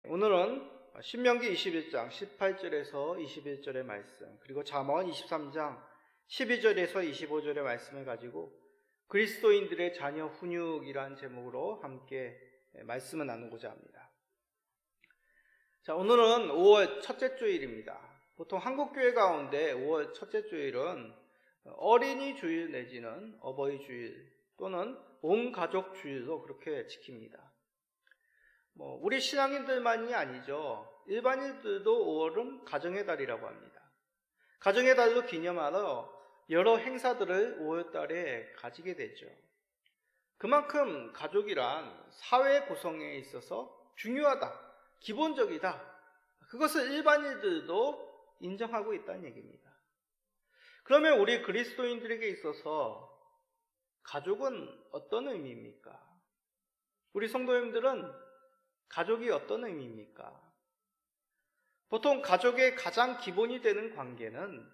오늘은 신명기 21장 18절에서 21절의 말씀, 그리고 잠언 23장 12절에서 25절의 말씀을 가지고 그리스도인들의 자녀 훈육이라는 제목으로 함께 말씀을 나누고자 합니다. 자, 오늘은 5월 첫째 주일입니다. 보통 한국교회 가운데 5월 첫째 주일은 어린이 주일 내지는 어버이 주일 또는 온 가족 주일로 그렇게 지킵니다. 우리 신앙인들만이 아니죠. 일반인들도 5월은 가정의 달이라고 합니다. 가정의 달로 기념하러 여러 행사들을 5월 달에 가지게 되죠. 그만큼 가족이란 사회 구성에 있어서 중요하다, 기본적이다. 그것을 일반인들도 인정하고 있다는 얘기입니다. 그러면 우리 그리스도인들에게 있어서 가족은 어떤 의미입니까? 우리 성도님들은 가족이 어떤 의미입니까? 보통 가족의 가장 기본이 되는 관계는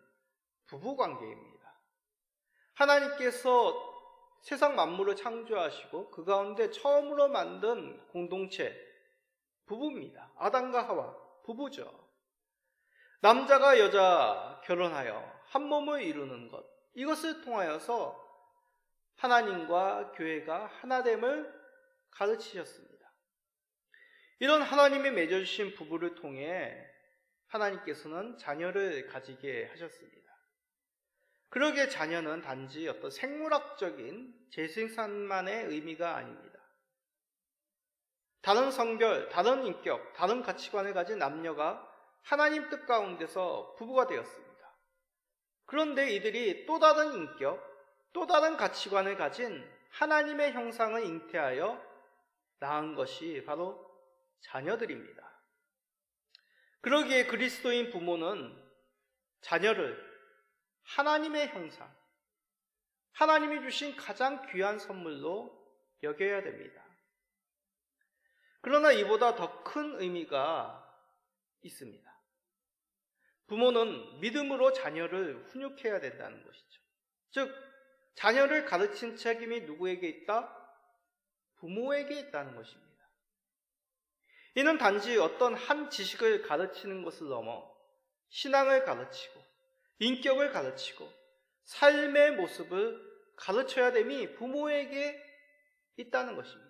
부부 관계입니다. 하나님께서 세상 만물을 창조하시고 그 가운데 처음으로 만든 공동체, 부부입니다. 아담과 하와, 부부죠. 남자가 여자 결혼하여 한 몸을 이루는 것, 이것을 통하여서 하나님과 교회가 하나됨을 가르치셨습니다. 이런 하나님이 맺어주신 부부를 통해 하나님께서는 자녀를 가지게 하셨습니다. 그러기에 자녀는 단지 어떤 생물학적인 재생산만의 의미가 아닙니다. 다른 성별, 다른 인격, 다른 가치관을 가진 남녀가 하나님 뜻 가운데서 부부가 되었습니다. 그런데 이들이 또 다른 인격, 또 다른 가치관을 가진 하나님의 형상을 잉태하여 낳은 것이 바로 자녀들입니다. 그러기에 그리스도인 부모는 자녀를 하나님의 형상, 하나님이 주신 가장 귀한 선물로 여겨야 됩니다. 그러나 이보다 더 큰 의미가 있습니다. 부모는 믿음으로 자녀를 훈육해야 된다는 것이죠. 즉, 자녀를 가르친 책임이 누구에게 있다? 부모에게 있다는 것입니다. 이는 단지 어떤 한 지식을 가르치는 것을 넘어 신앙을 가르치고 인격을 가르치고 삶의 모습을 가르쳐야 됨이 부모에게 있다는 것입니다.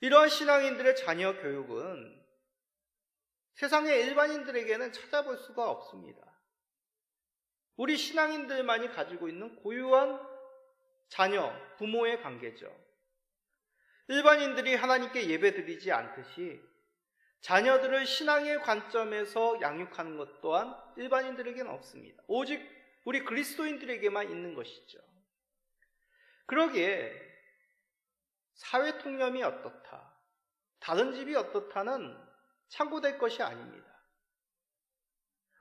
이러한 신앙인들의 자녀 교육은 세상의 일반인들에게는 찾아볼 수가 없습니다. 우리 신앙인들만이 가지고 있는 고유한 자녀, 부모의 관계죠. 일반인들이 하나님께 예배드리지 않듯이 자녀들을 신앙의 관점에서 양육하는 것 또한 일반인들에게는 없습니다. 오직 우리 그리스도인들에게만 있는 것이죠. 그러기에 사회 통념이 어떻다, 다른 집이 어떻다는 참고될 것이 아닙니다.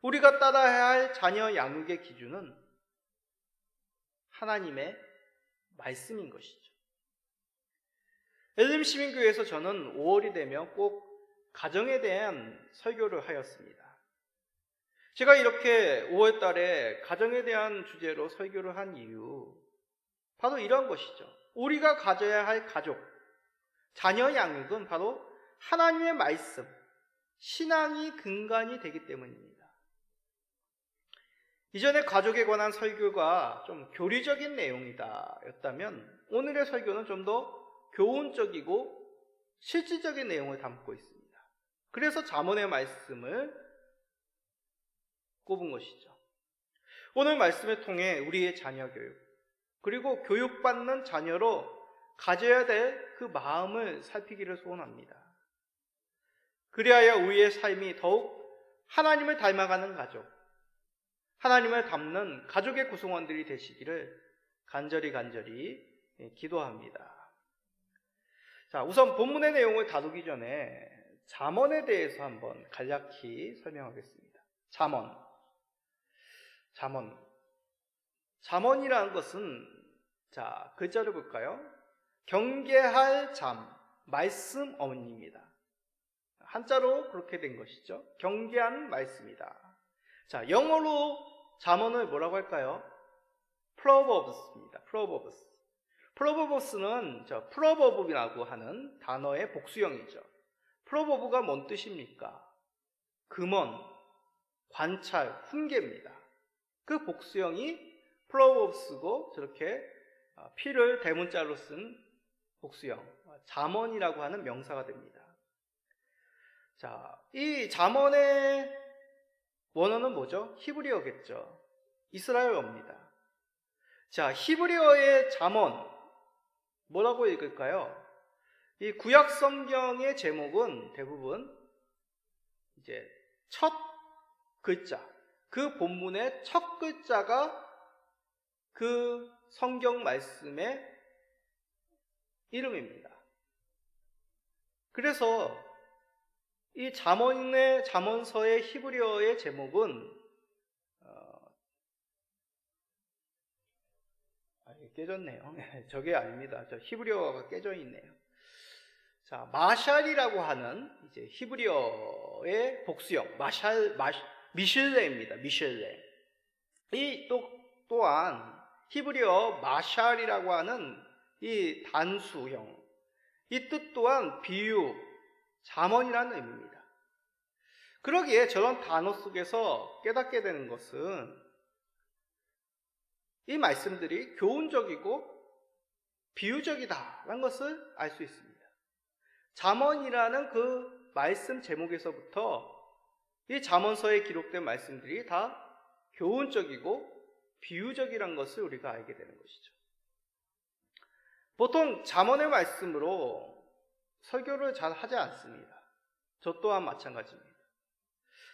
우리가 따라야 할 자녀 양육의 기준은 하나님의 말씀인 것이죠. 엘림시민교회에서 저는 5월이 되면 꼭 가정에 대한 설교를 하였습니다. 제가 이렇게 5월 달에 가정에 대한 주제로 설교를 한 이유, 바로 이런 것이죠. 우리가 가져야 할 가족, 자녀 양육은 바로 하나님의 말씀, 신앙이 근간이 되기 때문입니다. 이전에 가족에 관한 설교가 좀 교리적인 내용이다 였다면 오늘의 설교는 좀 더 교훈적이고 실질적인 내용을 담고 있습니다. 그래서 잠언의 말씀을 꼽은 것이죠. 오늘 말씀을 통해 우리의 자녀 교육, 그리고 교육받는 자녀로 가져야 될 그 마음을 살피기를 소원합니다. 그리하여 우리의 삶이 더욱 하나님을 닮아가는 가족, 하나님을 닮는 가족의 구성원들이 되시기를 간절히 기도합니다. 자, 우선 본문의 내용을 다루기 전에 잠언에 대해서 한번 간략히 설명하겠습니다. 잠언이라는 것은, 자, 글자를 볼까요? 경계할 잠, 말씀 어머니입니다. 한자로 그렇게 된 것이죠. 경계하는 말씀이다. 자, 영어로 잠언을 뭐라고 할까요? Proverbs입니다. Proverbs는 프로버브라고 하는 단어의 복수형이죠. 프로버브가 뭔 뜻입니까? 금원, 관찰, 훈계입니다. 그 복수형이 프로버브스고 저렇게 P를 대문자로 쓴 복수형, 잠언이라고 하는 명사가 됩니다. 자, 이 잠언의 원어는 뭐죠? 히브리어겠죠. 이스라엘어입니다. 자, 히브리어의 잠언 뭐라고 읽을까요? 이 구약 성경의 제목은 대부분 이제 첫 글자, 그 본문의 첫 글자가 그 성경 말씀의 이름입니다. 그래서 이 잠언서의 히브리어의 제목은 깨졌네요. 저게 아닙니다. 저 히브리어가 깨져 있네요. 자, 마샬이라고 하는 이제 히브리어의 복수형, 미실레입니다. 미실레. 이 또한 히브리어 마샬이라고 하는 이 단수형, 이 뜻 또한 비유, 잠언이라는 의미입니다. 그러기에 저런 단어 속에서 깨닫게 되는 것은 이 말씀들이 교훈적이고 비유적이다라는 것을 알 수 있습니다. 잠언이라는 그 말씀 제목에서부터 이 잠언서에 기록된 말씀들이 다 교훈적이고 비유적이라는 것을 우리가 알게 되는 것이죠. 보통 잠언의 말씀으로 설교를 잘 하지 않습니다. 저 또한 마찬가지입니다.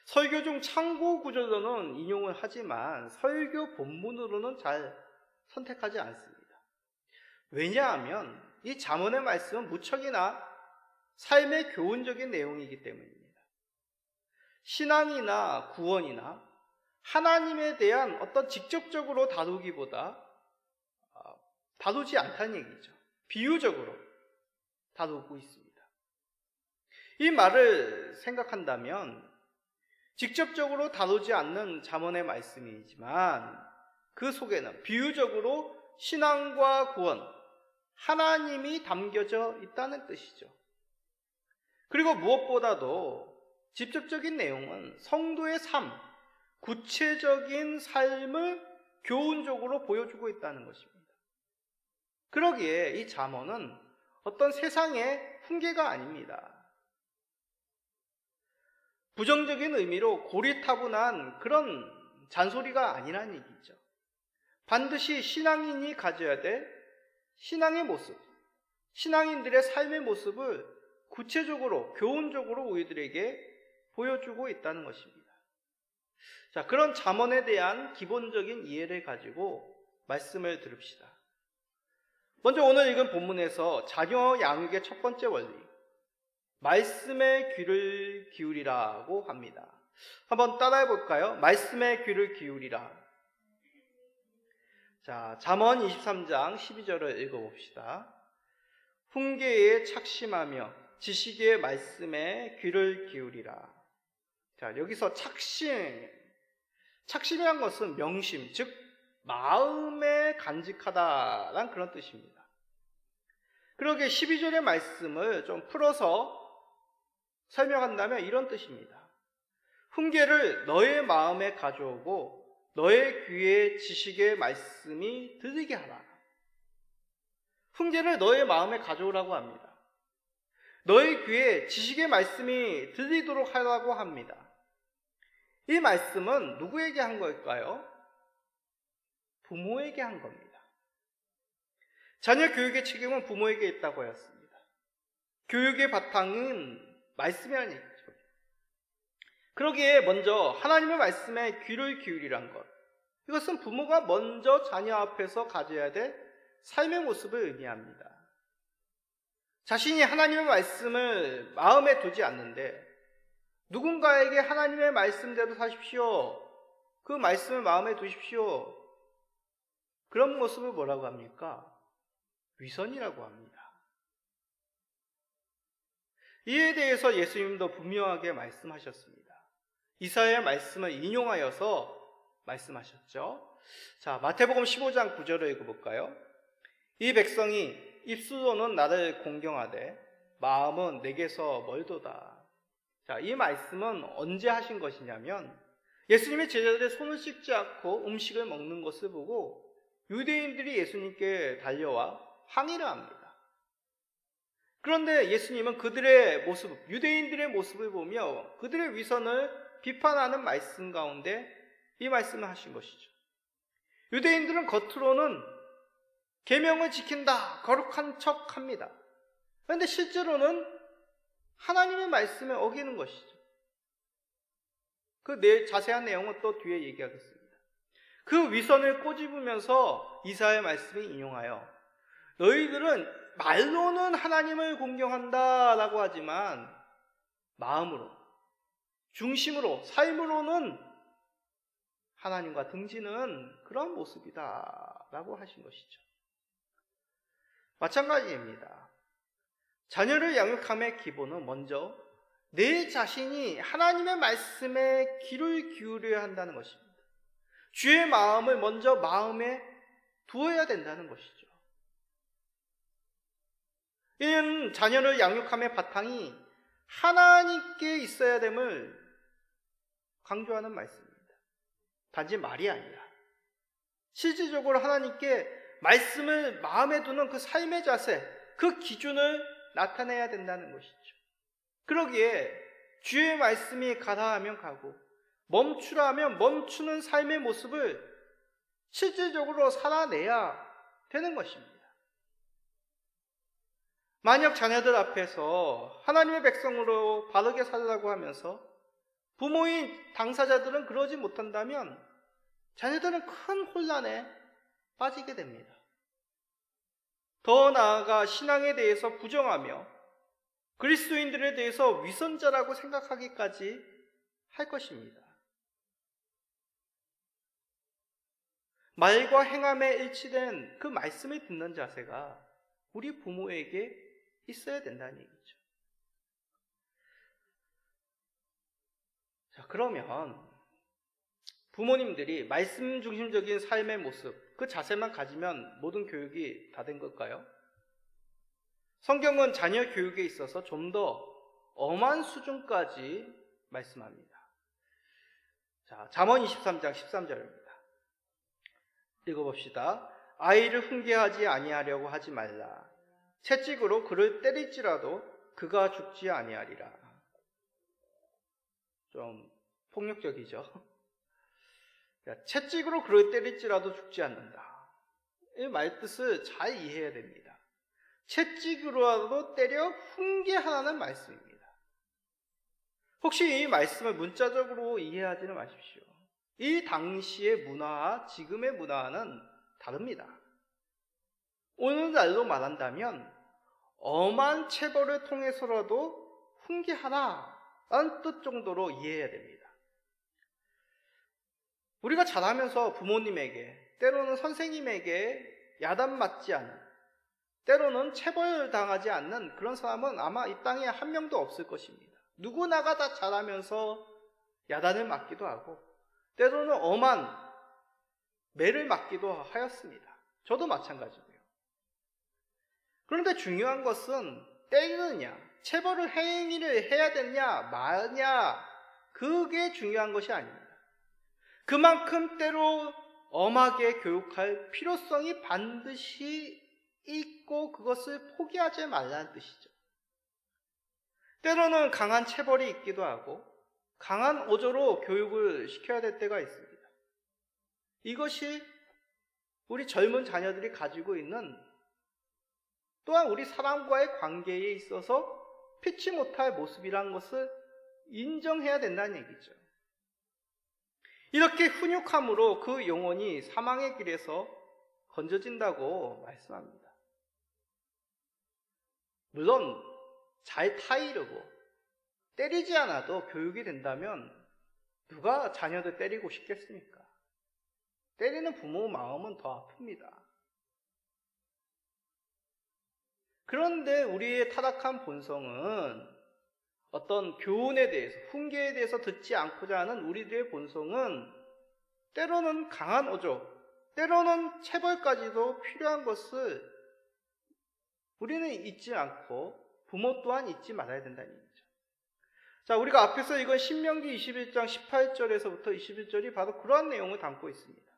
설교 중 참고 구절로는 인용을 하지만 설교 본문으로는 잘 선택하지 않습니다. 왜냐하면 이 잠언의 말씀은 무척이나 삶의 교훈적인 내용이기 때문입니다. 신앙이나 구원이나 하나님에 대한 어떤 직접적으로 다루기보다 다루지 않다는 얘기죠. 비유적으로 다루고 있습니다. 이 말을 생각한다면 직접적으로 다루지 않는 잠언의 말씀이지만 그 속에는 비유적으로 신앙과 구원, 하나님이 담겨져 있다는 뜻이죠. 그리고 무엇보다도 직접적인 내용은 성도의 삶, 구체적인 삶을 교훈적으로 보여주고 있다는 것입니다. 그러기에 이 잠언은 어떤 세상의 훈계가 아닙니다. 부정적인 의미로 고리타분한 그런 잔소리가 아니라는 얘기죠. 반드시 신앙인이 가져야 될 신앙의 모습, 신앙인들의 삶의 모습을 구체적으로, 교훈적으로 우리들에게 보여주고 있다는 것입니다. 자, 그런 잠언에 대한 기본적인 이해를 가지고 말씀을 들읍시다. 먼저 오늘 읽은 본문에서 자녀 양육의 첫 번째 원리, 말씀의 귀를 기울이라고 합니다. 한번 따라해 볼까요? 말씀의 귀를 기울이라. 자, 잠언 23장 12절을 읽어봅시다. 훈계에 착심하며 지식의 말씀에 귀를 기울이라. 자, 여기서 착심이란 것은 명심, 즉 마음에 간직하다라는 그런 뜻입니다. 그러게 12절의 말씀을 좀 풀어서 설명한다면 이런 뜻입니다. 훈계를 너의 마음에 가져오고 너의 귀에 지식의 말씀이 들리게 하라. 훈계를 너의 마음에 가져오라고 합니다. 너의 귀에 지식의 말씀이 들리도록 하라고 합니다. 이 말씀은 누구에게 한 걸까요? 부모에게 한 겁니다. 자녀 교육의 책임은 부모에게 있다고 하였습니다. 교육의 바탕은 말씀이라는 얘기죠. 그러기에 먼저 하나님의 말씀에 귀를 기울이란 것, 이것은 부모가 먼저 자녀 앞에서 가져야 될 삶의 모습을 의미합니다. 자신이 하나님의 말씀을 마음에 두지 않는데 누군가에게 하나님의 말씀대로 사십시오, 그 말씀을 마음에 두십시오, 그런 모습을 뭐라고 합니까? 위선이라고 합니다. 이에 대해서 예수님도 분명하게 말씀하셨습니다. 이사야의 말씀을 인용하여서 말씀하셨죠. 자, 마태복음 15장 9절을 읽어볼까요? 이 백성이 입술로는 나를 공경하되 마음은 내게서 멀도다. 자, 이 말씀은 언제 하신 것이냐면 예수님의 제자들의 손을 씻지 않고 음식을 먹는 것을 보고 유대인들이 예수님께 달려와 항의를 합니다. 그런데 예수님은 그들의 모습, 유대인들의 모습을 보며 그들의 위선을 비판하는 말씀 가운데 이 말씀을 하신 것이죠. 유대인들은 겉으로는 계명을 지킨다, 거룩한 척합니다. 그런데 실제로는 하나님의 말씀을 어기는 것이죠. 그 자세한 내용은 또 뒤에 얘기하겠습니다. 그 위선을 꼬집으면서 이사야의 말씀을 인용하여 너희들은 말로는 하나님을 공경한다라고 하지만 마음으로, 중심으로, 삶으로는 하나님과 등지는 그런 모습이다라고 하신 것이죠. 마찬가지입니다. 자녀를 양육함의 기본은 먼저 내 자신이 하나님의 말씀에 귀를 기울여야 한다는 것입니다. 주의 마음을 먼저 마음에 두어야 된다는 것이죠. 이는 자녀를 양육함의 바탕이 하나님께 있어야 됨을 강조하는 말씀입니다. 단지 말이 아니라 실질적으로 하나님께 말씀을 마음에 두는 그 삶의 자세, 그 기준을 나타내야 된다는 것이죠. 그러기에 주의 말씀이 가라 하면 가고 멈추라 하면 멈추는 삶의 모습을 실질적으로 살아내야 되는 것입니다. 만약 자녀들 앞에서 하나님의 백성으로 바르게 살라고 하면서 부모인 당사자들은 그러지 못한다면 자녀들은 큰 혼란에 빠지게 됩니다. 더 나아가 신앙에 대해서 부정하며 그리스도인들에 대해서 위선자라고 생각하기까지 할 것입니다. 말과 행함에 일치된 그 말씀을 듣는 자세가 우리 부모에게 있어야 된다는 얘기죠. 자, 그러면 부모님들이 말씀 중심적인 삶의 모습, 그 자세만 가지면 모든 교육이 다 된 걸까요? 성경은 자녀 교육에 있어서 좀 더 엄한 수준까지 말씀합니다. 자, 잠언 23장 13절입니다. 읽어봅시다. 아이를 훈계하지 아니하려고 하지 말라. 채찍으로 그를 때릴지라도 그가 죽지 아니하리라. 좀 폭력적이죠. 채찍으로 그를 때릴지라도 죽지 않는다. 이 말뜻을 잘 이해해야 됩니다. 채찍으로라도 때려 훈계하라는 말씀입니다. 혹시 이 말씀을 문자적으로 이해하지는 마십시오. 이 당시의 문화와 지금의 문화는 다릅니다. 오늘날로 말한다면 엄한 체벌을 통해서라도 훈계하라라는 뜻 정도로 이해해야 됩니다. 우리가 자라면서 부모님에게, 때로는 선생님에게 야단맞지 않는, 때로는 체벌당하지 않는 그런 사람은 아마 이 땅에 한 명도 없을 것입니다. 누구나가 다 자라면서 야단을 맞기도 하고 때로는 엄한 매를 맞기도 하였습니다. 저도 마찬가지고요. 그런데 중요한 것은 때리느냐, 체벌을 행위를 해야 되냐 마냐, 그게 중요한 것이 아닙니다. 그만큼 때로 엄하게 교육할 필요성이 반드시 있고 그것을 포기하지 말라는 뜻이죠. 때로는 강한 체벌이 있기도 하고 강한 어조로 교육을 시켜야 될 때가 있습니다. 이것이 우리 젊은 자녀들이 가지고 있는, 또한 우리 사람과의 관계에 있어서 피치 못할 모습이라는 것을 인정해야 된다는 얘기죠. 이렇게 훈육함으로 그 영혼이 사망의 길에서 건져진다고 말씀합니다. 물론 잘 타이르고 때리지 않아도 교육이 된다면 누가 자녀들 때리고 싶겠습니까? 때리는 부모 마음은 더 아픕니다. 그런데 우리의 타락한 본성은 어떤 교훈에 대해서, 훈계에 대해서 듣지 않고자 하는 우리들의 본성은 때로는 강한 어조, 때로는 체벌까지도 필요한 것을 우리는 잊지 않고 부모 또한 잊지 말아야 된다는 얘기죠. 자, 우리가 앞에서 읽은 신명기 21장 18절에서부터 21절이 바로 그러한 내용을 담고 있습니다.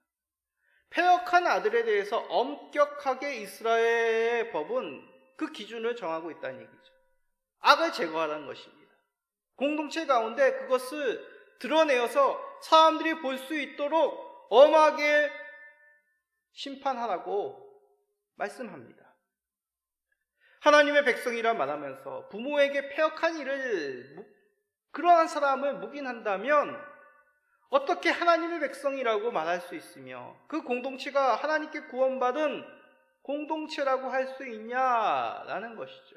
패역한 아들에 대해서 엄격하게 이스라엘의 법은 그 기준을 정하고 있다는 얘기죠. 악을 제거하라는 것입니다. 공동체 가운데 그것을 드러내어서 사람들이 볼 수 있도록 엄하게 심판하라고 말씀합니다. 하나님의 백성이라 말하면서 부모에게 패역한 일을, 그러한 사람을 묵인한다면 어떻게 하나님의 백성이라고 말할 수 있으며 그 공동체가 하나님께 구원받은 공동체라고 할 수 있냐라는 것이죠.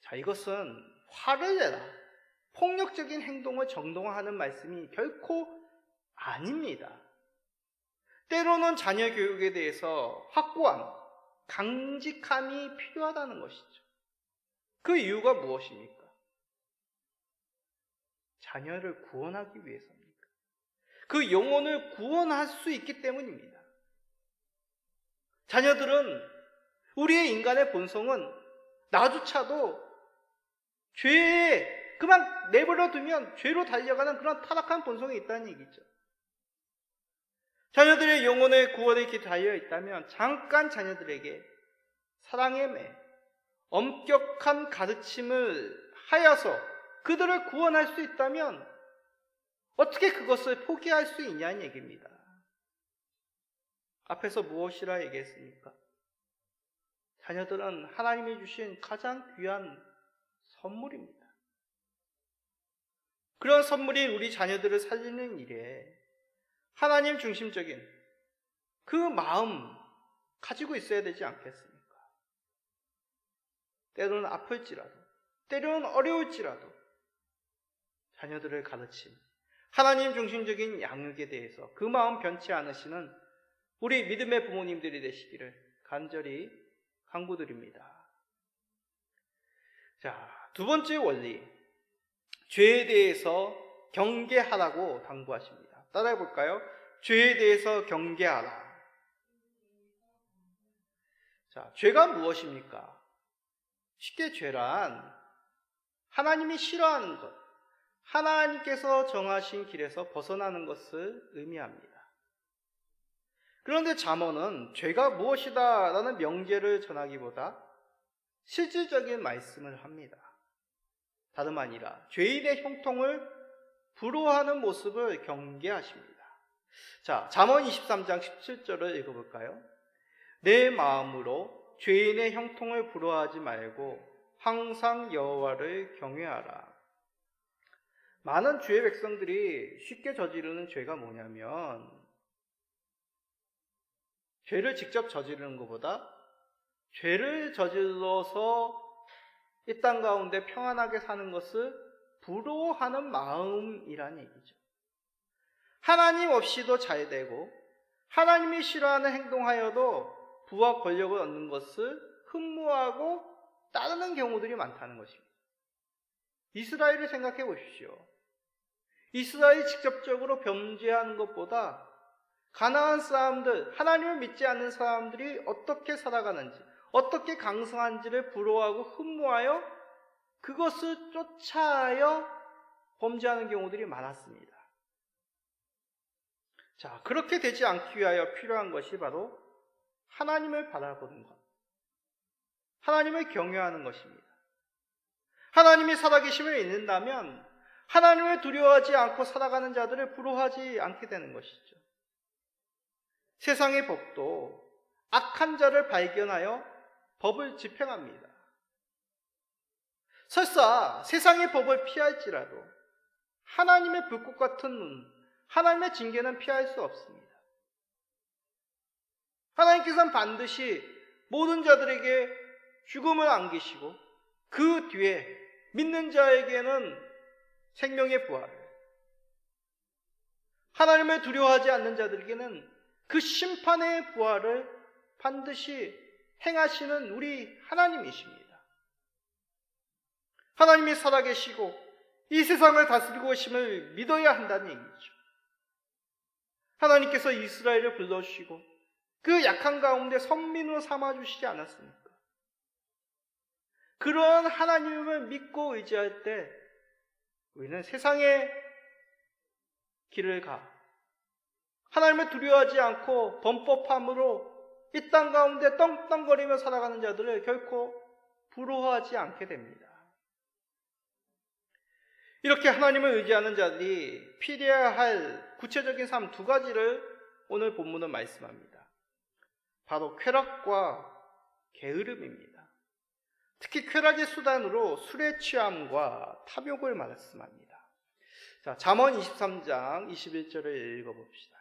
자, 이것은 화를 내라, 폭력적인 행동을 정당화하는 말씀이 결코 아닙니다. 때로는 자녀 교육에 대해서 확고함, 강직함이 필요하다는 것이죠. 그 이유가 무엇입니까? 자녀를 구원하기 위해서입니까? 그 영혼을 구원할 수 있기 때문입니다. 자녀들은, 우리의 인간의 본성은 나조차도 죄에 그만 내버려 두면 죄로 달려가는 그런 타락한 본성이 있다는 얘기죠. 자녀들의 영혼의 구원에 달려 있다면 잠깐 자녀들에게 사랑의 매, 엄격한 가르침을 하여서 그들을 구원할 수 있다면 어떻게 그것을 포기할 수 있냐는 얘기입니다. 앞에서 무엇이라 얘기했습니까? 자녀들은 하나님이 주신 가장 귀한 선물입니다. 그런 선물인 우리 자녀들을 살리는 일에 하나님 중심적인 그 마음 가지고 있어야 되지 않겠습니까? 때로는 아플지라도, 때로는 어려울지라도 자녀들을 가르침, 하나님 중심적인 양육에 대해서 그 마음 변치 않으시는 우리 믿음의 부모님들이 되시기를 간절히 간구드립니다. 자, 두 번째 원리, 죄에 대해서 경계하라고 당부하십니다. 따라해 볼까요? 죄에 대해서 경계하라. 자, 죄가 무엇입니까? 쉽게 죄란 하나님이 싫어하는 것, 하나님께서 정하신 길에서 벗어나는 것을 의미합니다. 그런데 잠언은 죄가 무엇이다 라는 명제를 전하기보다 실질적인 말씀을 합니다. 다름 아니라 죄인의 형통을 부러워하는 모습을 경계하십니다. 자, 잠언 23장 17절을 읽어볼까요? 내 마음으로 죄인의 형통을 부러워하지 말고 항상 여호와를 경외하라. 많은 주의 백성들이 쉽게 저지르는 죄가 뭐냐면, 죄를 직접 저지르는 것보다 죄를 저질러서 이 땅 가운데 평안하게 사는 것을 부러워하는 마음이란 얘기죠. 하나님 없이도 잘 되고 하나님이 싫어하는 행동하여도 부와 권력을 얻는 것을 흠모하고 따르는 경우들이 많다는 것입니다. 이스라엘을 생각해 보십시오. 이스라엘이 직접적으로 범죄하는 것보다 가나안 사람들, 하나님을 믿지 않는 사람들이 어떻게 살아가는지, 어떻게 강성한지를 부러워하고 흠모하여 그것을 쫓아하여 범죄하는 경우들이 많았습니다. 자, 그렇게 되지 않기 위하여 필요한 것이 바로 하나님을 바라보는 것, 하나님을 경외하는 것입니다. 하나님이 살아계심을 믿는다면 하나님을 두려워하지 않고 살아가는 자들을 부러워하지 않게 되는 것이죠. 세상의 법도 악한 자를 발견하여 법을 집행합니다. 설사 세상의 법을 피할지라도 하나님의 불꽃 같은 눈, 하나님의 징계는 피할 수 없습니다. 하나님께서는 반드시 모든 자들에게 죽음을 안기시고 그 뒤에 믿는 자에게는 생명의 부활을, 하나님을 두려워하지 않는 자들에게는 그 심판의 부활을 반드시 행하시는 우리 하나님이십니다. 하나님이 살아계시고 이 세상을 다스리고 계심을 믿어야 한다는 얘기죠. 하나님께서 이스라엘을 불러주시고 그 약한 가운데 선민으로 삼아주시지 않았습니까? 그런 하나님을 믿고 의지할 때 우리는 세상의 길을 가 하나님을 두려워하지 않고 범법함으로 이 땅 가운데 떵떵거리며 살아가는 자들을 결코 부러워하지 않게 됩니다. 이렇게 하나님을 의지하는 자들이 필요해야 할 구체적인 삶 두 가지를 오늘 본문은 말씀합니다. 바로 쾌락과 게으름입니다. 특히 쾌락의 수단으로 술에 취함과 탐욕을 말씀합니다. 자, 잠언 23장 21절을 읽어봅시다.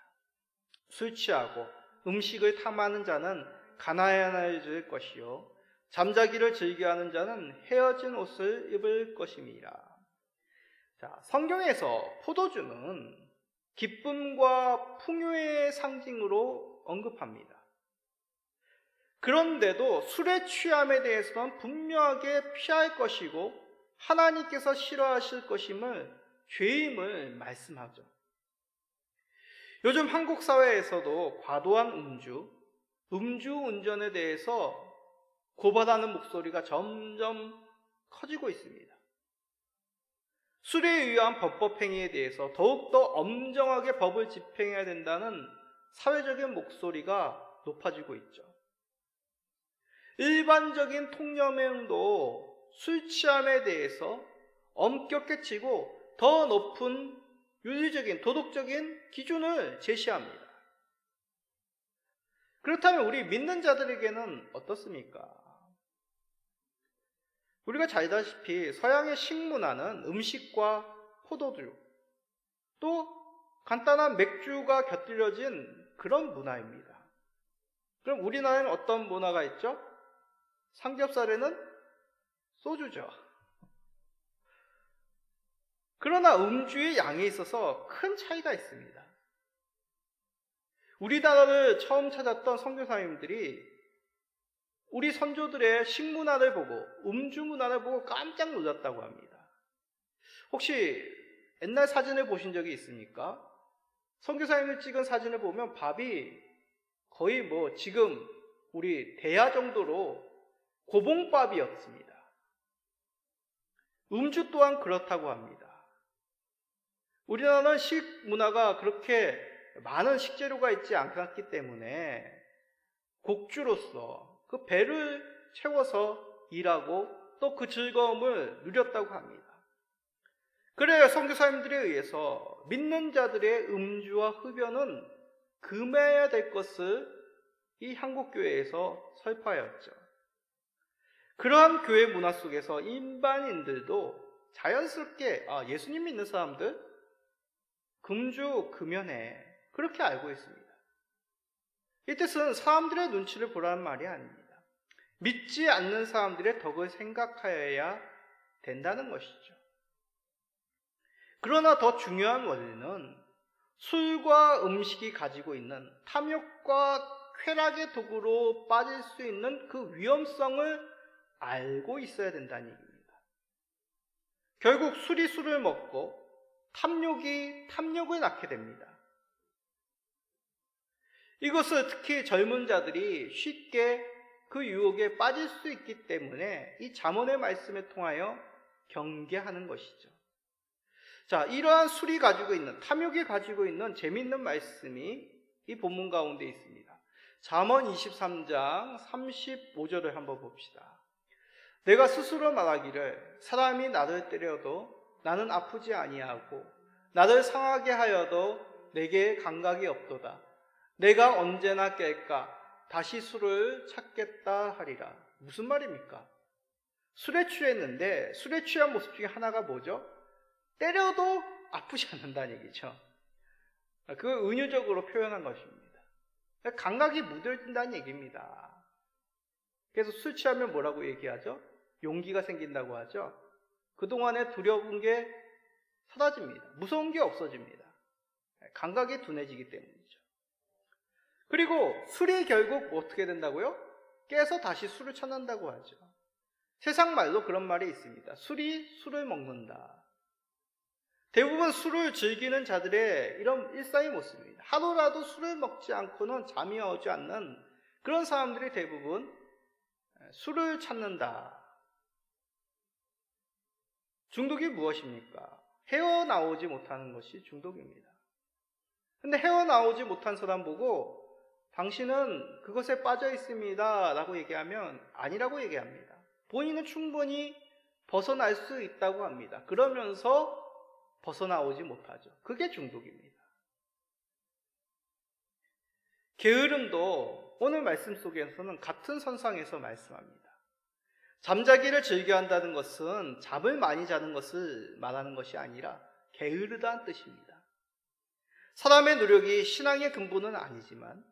술 취하고 음식을 탐하는 자는 가난해질 것이요 잠자기를 즐겨하는 자는 헤어진 옷을 입을 것임이라. 자, 성경에서 포도주는 기쁨과 풍요의 상징으로 언급합니다. 그런데도 술의 취함에 대해서는 분명하게 피할 것이고 하나님께서 싫어하실 것임을 죄임을 말씀하죠. 요즘 한국 사회에서도 과도한 음주 운전에 대해서 고발하는 목소리가 점점 커지고 있습니다. 술에 의한 범법 행위에 대해서 더욱더 엄정하게 법을 집행해야 된다는 사회적인 목소리가 높아지고 있죠. 일반적인 통념행도 술 취함에 대해서 엄격히 치고 더 높은 윤리적인 도덕적인 기준을 제시합니다. 그렇다면 우리 믿는 자들에게는 어떻습니까? 우리가 잘 알다시피 서양의 식문화는 음식과 포도주 또 간단한 맥주가 곁들여진 그런 문화입니다. 그럼 우리나라에는 어떤 문화가 있죠? 삼겹살에는 소주죠. 그러나 음주의 양에 있어서 큰 차이가 있습니다. 우리나라를 처음 찾았던 선교사님들이 우리 선조들의 식문화를 보고 음주 문화를 보고 깜짝 놀랐다고 합니다. 혹시 옛날 사진을 보신 적이 있습니까? 선교사님을 찍은 사진을 보면 밥이 거의 지금 우리 대야 정도로 고봉밥이었습니다. 음주 또한 그렇다고 합니다. 우리나라는 식문화가 그렇게 많은 식재료가 있지 않았기 때문에 곡주로서 그 배를 채워서 일하고 또 그 즐거움을 누렸다고 합니다. 그래야 선교사님들에 의해서 믿는 자들의 음주와 흡연은 금해야 될 것을 이 한국교회에서 설파하였죠. 그러한 교회 문화 속에서 일반인들도 자연스럽게 예수님 믿는 사람들 금주 금연해 그렇게 알고 있습니다. 이 뜻은 사람들의 눈치를 보라는 말이 아닙니다. 믿지 않는 사람들의 덕을 생각하여야 된다는 것이죠. 그러나 더 중요한 원리는 술과 음식이 가지고 있는 탐욕과 쾌락의 도구로 빠질 수 있는 그 위험성을 알고 있어야 된다는 얘기입니다. 결국 술이 술을 먹고 탐욕이 탐욕을 낳게 됩니다. 이것을 특히 젊은 자들이 쉽게 그 유혹에 빠질 수 있기 때문에 이 잠언의 말씀에 통하여 경계하는 것이죠. 자, 이러한 술이 가지고 있는, 탐욕이 가지고 있는 재미있는 말씀이 이 본문 가운데 있습니다. 잠언 23장 35절을 한번 봅시다. 내가 스스로 말하기를 사람이 나를 때려도 나는 아프지 아니하고 나를 상하게 하여도 내게 감각이 없도다. 내가 언제나 깰까 다시 술을 찾겠다 하리라. 무슨 말입니까? 술에 취했는데 술에 취한 모습 중에 하나가 뭐죠? 때려도 아프지 않는다는 얘기죠. 그걸 은유적으로 표현한 것입니다. 감각이 무뎌진다는 얘기입니다. 그래서 술 취하면 뭐라고 얘기하죠? 용기가 생긴다고 하죠. 그동안에 두려운 게 사라집니다. 무서운 게 없어집니다. 감각이 둔해지기 때문이죠. 그리고 술이 결국 어떻게 된다고요? 깨서 다시 술을 찾는다고 하죠. 세상 말로 그런 말이 있습니다. 술이 술을 먹는다. 대부분 술을 즐기는 자들의 이런 일상의 모습입니다. 하루라도 술을 먹지 않고는 잠이 오지 않는 그런 사람들이 대부분 술을 찾는다. 중독이 무엇입니까? 헤어나오지 못하는 것이 중독입니다. 근데 헤어나오지 못한 사람 보고 당신은 그것에 빠져 있습니다 라고 얘기하면 아니라고 얘기합니다. 본인은 충분히 벗어날 수 있다고 합니다. 그러면서 벗어나오지 못하죠. 그게 중독입니다. 게으름도 오늘 말씀 속에서는 같은 선상에서 말씀합니다. 잠자기를 즐겨한다는 것은 잠을 많이 자는 것을 말하는 것이 아니라 게으르다는 뜻입니다. 사람의 노력이 신앙의 근본은 아니지만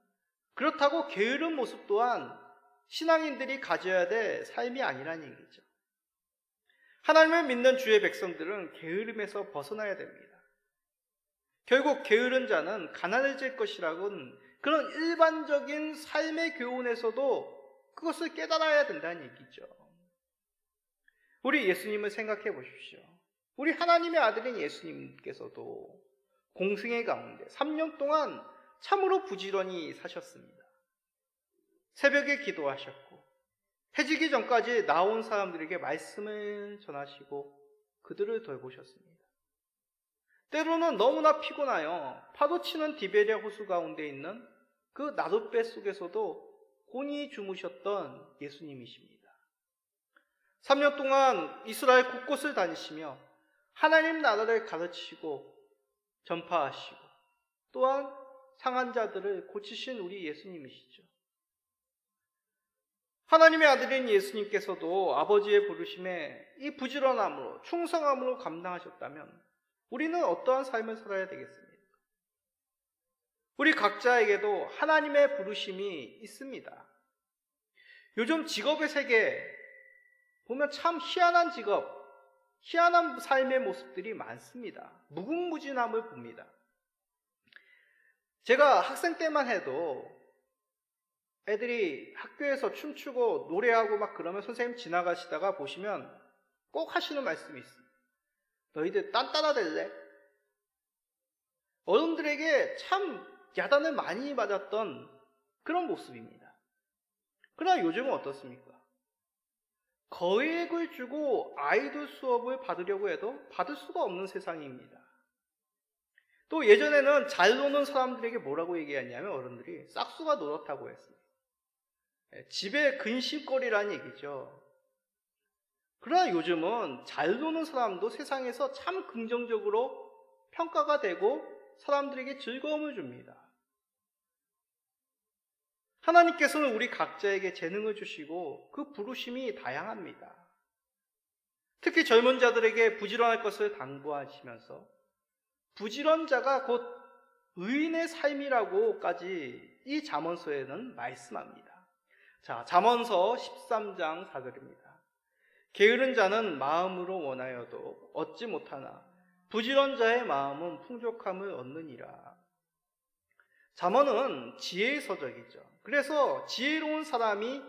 그렇다고 게으른 모습 또한 신앙인들이 가져야 될 삶이 아니라는 얘기죠. 하나님을 믿는 주의 백성들은 게으름에서 벗어나야 됩니다. 결국 게으른 자는 가난해질 것이라고는 그런 일반적인 삶의 교훈에서도 그것을 깨달아야 된다는 얘기죠. 우리 예수님을 생각해 보십시오. 우리 하나님의 아들인 예수님께서도 공생애 가운데 3년 동안 참으로 부지런히 사셨습니다. 새벽에 기도하셨고 해지기 전까지 나온 사람들에게 말씀을 전하시고 그들을 돌보셨습니다. 때로는 너무나 피곤하여 파도치는 디베랴 호수 가운데 있는 그 나룻배 속에서도 곤히 주무셨던 예수님이십니다. 3년 동안 이스라엘 곳곳을 다니시며 하나님 나라를 가르치시고 전파하시고 또한 상한 자들을 고치신 우리 예수님이시죠. 하나님의 아들인 예수님께서도 아버지의 부르심에 이 부지런함으로 충성함으로 감당하셨다면 우리는 어떠한 삶을 살아야 되겠습니까? 우리 각자에게도 하나님의 부르심이 있습니다. 요즘 직업의 세계 보면 참 희한한 직업, 희한한 삶의 모습들이 많습니다. 무궁무진함을 봅니다. 제가 학생 때만 해도 애들이 학교에서 춤추고 노래하고 막 그러면 선생님 지나가시다가 보시면 꼭 하시는 말씀이 있습니다. 너희들 딴따라 될래? 어른들에게 참 야단을 많이 맞았던 그런 모습입니다. 그러나 요즘은 어떻습니까? 거액을 주고 아이돌 수업을 받으려고 해도 받을 수가 없는 세상입니다. 또 예전에는 잘 노는 사람들에게 뭐라고 얘기했냐면 어른들이 싹수가 노랗다고 했습니다. 집에 근심거리라는 얘기죠. 그러나 요즘은 잘 노는 사람도 세상에서 참 긍정적으로 평가가 되고 사람들에게 즐거움을 줍니다. 하나님께서는 우리 각자에게 재능을 주시고 그 부르심이 다양합니다. 특히 젊은 자들에게 부지런할 것을 당부하시면서 부지런 자가 곧 의인의 삶이라고까지 이 잠언서에는 말씀합니다. 자, 잠언서 13장 4절입니다. 게으른 자는 마음으로 원하여도 얻지 못하나 부지런 자의 마음은 풍족함을 얻느니라. 잠언은 지혜의 서적이죠. 그래서 지혜로운 사람이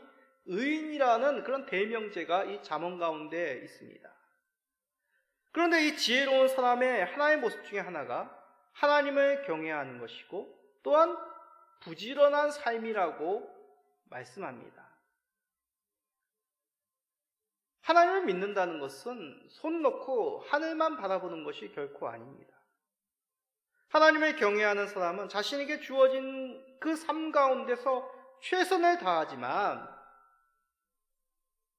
의인이라는 그런 대명제가 이 잠언 가운데 있습니다. 그런데 이 지혜로운 사람의 하나의 모습 중에 하나가 하나님을 경외하는 것이고 또한 부지런한 삶이라고 말씀합니다. 하나님을 믿는다는 것은 손 놓고 하늘만 바라보는 것이 결코 아닙니다. 하나님을 경외하는 사람은 자신에게 주어진 그 삶 가운데서 최선을 다하지만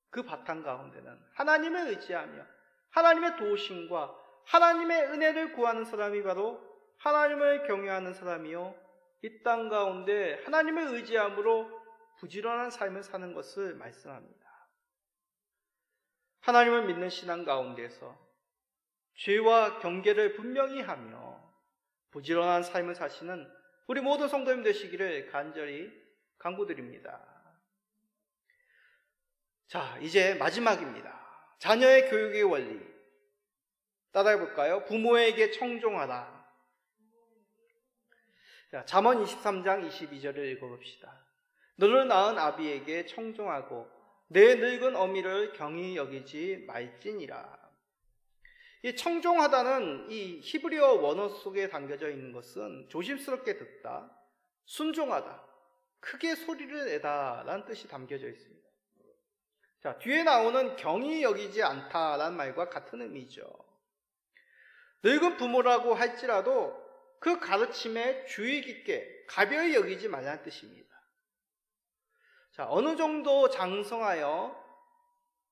그 바탕 가운데는 하나님을 의지하며 하나님의 도우심과 하나님의 은혜를 구하는 사람이 바로 하나님을 경외하는 사람이요 이 땅 가운데 하나님을 의지함으로 부지런한 삶을 사는 것을 말씀합니다. 하나님을 믿는 신앙 가운데서 죄와 경계를 분명히 하며 부지런한 삶을 사시는 우리 모든 성도님 되시기를 간절히 간구드립니다. 자, 이제 마지막입니다. 자녀의 교육의 원리 따라해 볼까요? 부모에게 청종하라. 자, 잠언 23장 22절을 읽어봅시다. 너를 낳은 아비에게 청종하고 내 늙은 어미를 경히 여기지 말지니라. 이 청종하다는 이 히브리어 원어 속에 담겨져 있는 것은 조심스럽게 듣다, 순종하다, 크게 소리를 내다 라는 뜻이 담겨져 있습니다. 자, 뒤에 나오는 경히 여기지 않다라는 말과 같은 의미죠. 늙은 부모라고 할지라도 그 가르침에 주의 깊게 가벼이 여기지 말라는 뜻입니다. 자, 어느 정도 장성하여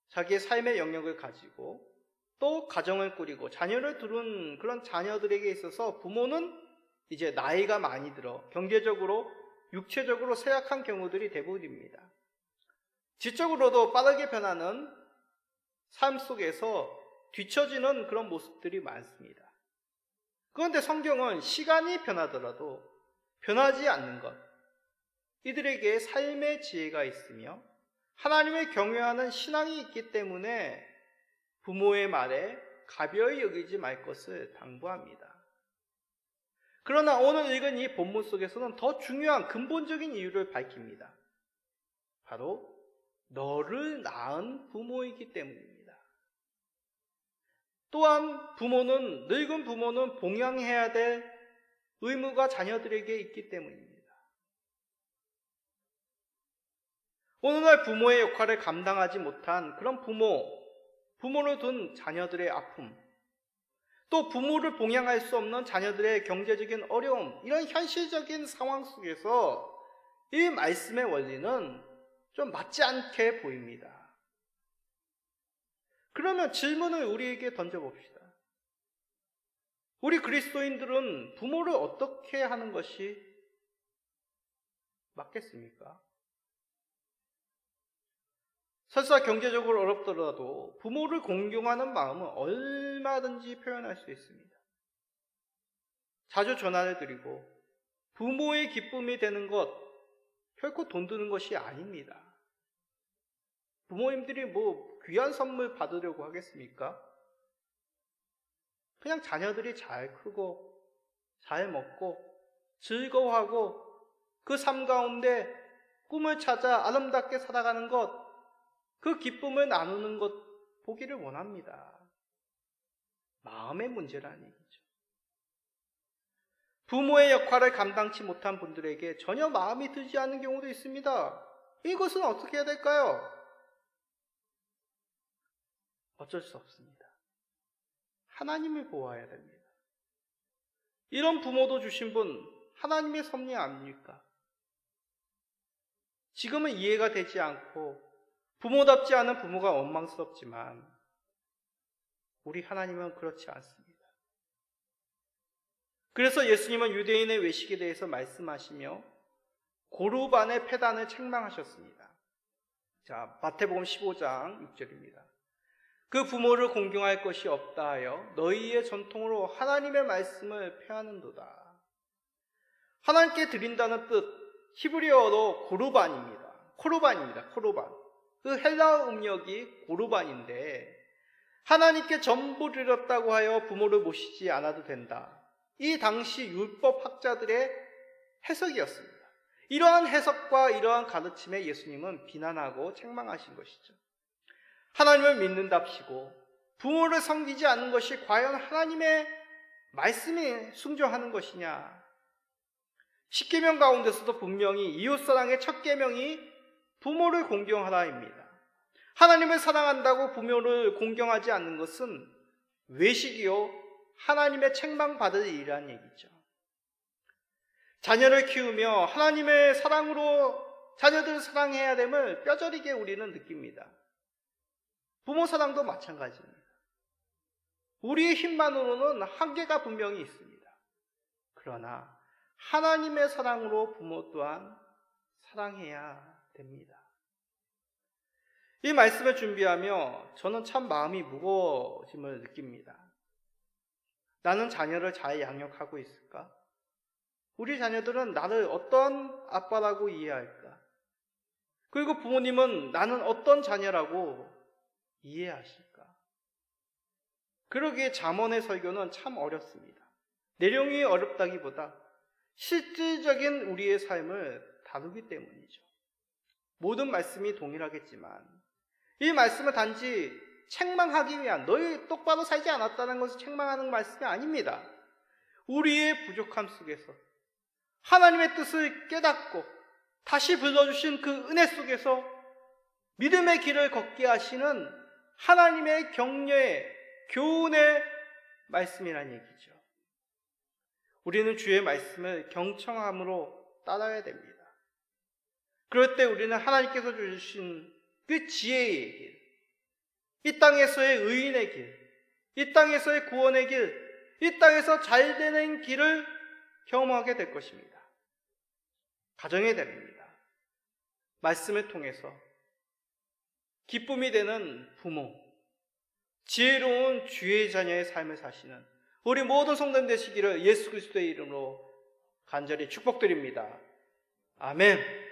자기의 삶의 영역을 가지고 또 가정을 꾸리고 자녀를 두른 그런 자녀들에게 있어서 부모는 이제 나이가 많이 들어 경제적으로 육체적으로 쇠약한 경우들이 대부분입니다. 지적으로도 빠르게 변하는 삶 속에서 뒤처지는 그런 모습들이 많습니다. 그런데 성경은 시간이 변하더라도 변하지 않는 것, 이들에게 삶의 지혜가 있으며 하나님을 경외하는 신앙이 있기 때문에 부모의 말에 가벼이 여기지 말 것을 당부합니다. 그러나 오늘 읽은 이 본문 속에서는 더 중요한 근본적인 이유를 밝힙니다. 바로 너를 낳은 부모이기 때문입니다. 또한 늙은 부모는 봉양해야 될 의무가 자녀들에게 있기 때문입니다. 오늘날 부모의 역할을 감당하지 못한 그런 부모를 둔 자녀들의 아픔, 또 부모를 봉양할 수 없는 자녀들의 경제적인 어려움, 이런 현실적인 상황 속에서 이 말씀의 원리는 좀 맞지 않게 보입니다. 그러면 질문을 우리에게 던져봅시다. 우리 그리스도인들은 부모를 어떻게 하는 것이 맞겠습니까? 설사 경제적으로 어렵더라도 부모를 공경하는 마음은 얼마든지 표현할 수 있습니다. 자주 전화를 드리고 부모의 기쁨이 되는 것 결코 돈 드는 것이 아닙니다. 부모님들이 귀한 선물 받으려고 하겠습니까? 그냥 자녀들이 잘 크고 잘 먹고 즐거워하고 그 삶 가운데 꿈을 찾아 아름답게 살아가는 것, 그 기쁨을 나누는 것 보기를 원합니다. 마음의 문제라는 얘기죠. 부모의 역할을 감당치 못한 분들에게 전혀 마음이 들지 않는 경우도 있습니다. 이것은 어떻게 해야 될까요? 어쩔 수 없습니다. 하나님을 보아야 됩니다. 이런 부모도 주신 분 하나님의 섭리 아닙니까? 지금은 이해가 되지 않고 부모답지 않은 부모가 원망스럽지만 우리 하나님은 그렇지 않습니다. 그래서 예수님은 유대인의 외식에 대해서 말씀하시며 고르반의 폐단을 책망하셨습니다. 자, 마태복음 15장 6절입니다. 그 부모를 공경할 것이 없다 하여 너희의 전통으로 하나님의 말씀을 폐하는도다. 하나님께 드린다는 뜻, 히브리어로 고르반입니다. 코르반입니다. 그 헬라어 음력이 고르반인데 하나님께 전부 드렸다고 하여 부모를 모시지 않아도 된다. 이 당시 율법 학자들의 해석이었습니다. 이러한 해석과 이러한 가르침에 예수님은 비난하고 책망하신 것이죠. 하나님을 믿는답시고 부모를 섬기지 않는 것이 과연 하나님의 말씀에 순종하는 것이냐? 십계명 가운데서도 분명히 이웃사랑의 첫 계명이 부모를 공경하라입니다. 하나님을 사랑한다고 부모를 공경하지 않는 것은 외식이요 하나님의 책망받을 일이라는 얘기죠. 자녀를 키우며 하나님의 사랑으로 자녀들을 사랑해야 됨을 뼈저리게 우리는 느낍니다. 부모 사랑도 마찬가지입니다. 우리의 힘만으로는 한계가 분명히 있습니다. 그러나 하나님의 사랑으로 부모 또한 사랑해야 됩니다. 이 말씀을 준비하며 저는 참 마음이 무거워짐을 느낍니다. 나는 자녀를 잘 양육하고 있을까? 우리 자녀들은 나를 어떤 아빠라고 이해할까? 그리고 부모님은 나는 어떤 자녀라고 이해하실까? 그러기에 잠언의 설교는 참 어렵습니다. 내용이 어렵다기보다 실질적인 우리의 삶을 다루기 때문이죠. 모든 말씀이 동일하겠지만 이 말씀은 단지 책망하기 위한, 너희 똑바로 살지 않았다는 것을 책망하는 말씀이 아닙니다. 우리의 부족함 속에서 하나님의 뜻을 깨닫고 다시 불러주신 그 은혜 속에서 믿음의 길을 걷게 하시는 하나님의 격려의 교훈의 말씀이라는 얘기죠. 우리는 주의 말씀을 경청함으로 따라야 됩니다. 그럴 때 우리는 하나님께서 주신 그 지혜의 길, 이 땅에서의 의인의 길, 이 땅에서의 구원의 길, 이 땅에서 잘 되는 길을 경험하게 될 것입니다. 가정이 됩니다. 말씀을 통해서 기쁨이 되는 부모, 지혜로운 주의 자녀의 삶을 사시는 우리 모든 성도님 되시기를 예수 그리스도의 이름으로 간절히 축복드립니다. 아멘.